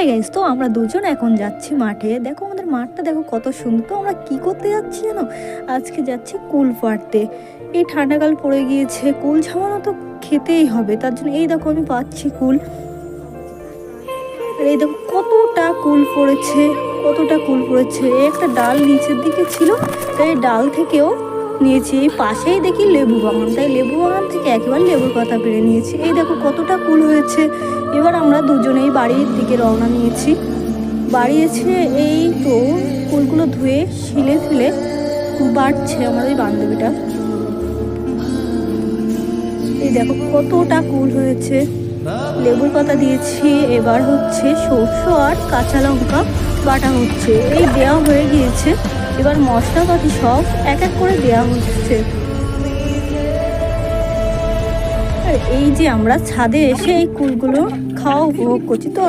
Hi guys, তো আমরা দুজন এখন যাচ্ছি মাঠে। দেখো আমাদের মাঠটা দেখো কত সুন্দর। তো আমরা কি করতে যাচ্ছি জানো? আজকে যাচ্ছি কুল পাড়তে। এই ঠান্ডাকাল পড়ে গিয়েছে, কুল ছাড়ানো তো খেতেই হবে, তার জন্য এই দেখো আমি পাচ্ছি কুল। আর এই দেখো কতটা কুল পড়েছে, কতটা কুল পড়েছে। একটা ডাল নিচের দিকে ছিল, তাই ডাল থেকেও নিয়েছি। এই পাশেই দেখি লেবু বাগান, তাই লেবু বাগান থেকে একেবারে লেবুর পাতা পেরে নিয়েছি। এই দেখো কতটা কুল হয়েছে। এবার আমরা দুজনেই বাড়ির দিকে রওনা নিয়েছি। বাড়ি এসে এই তো কুলগুলো ধুয়ে শিলে ফেলে বাড়ছে আমার ওই বান্ধবীটা। এই দেখো কতটা কুল হয়েছে। লেবুর পাতা দিয়েছি, এবার হচ্ছে সরষে আর কাঁচা লঙ্কা বাটা হচ্ছে। এই দেওয়া হয়ে গিয়েছে, এবার মশলাপাতি সব এক এক করে দেওয়া হচ্ছে। আর এই যে আমরা ছাদে এসে এই কুলগুলো খাওয়া উপভোগ করছি। তো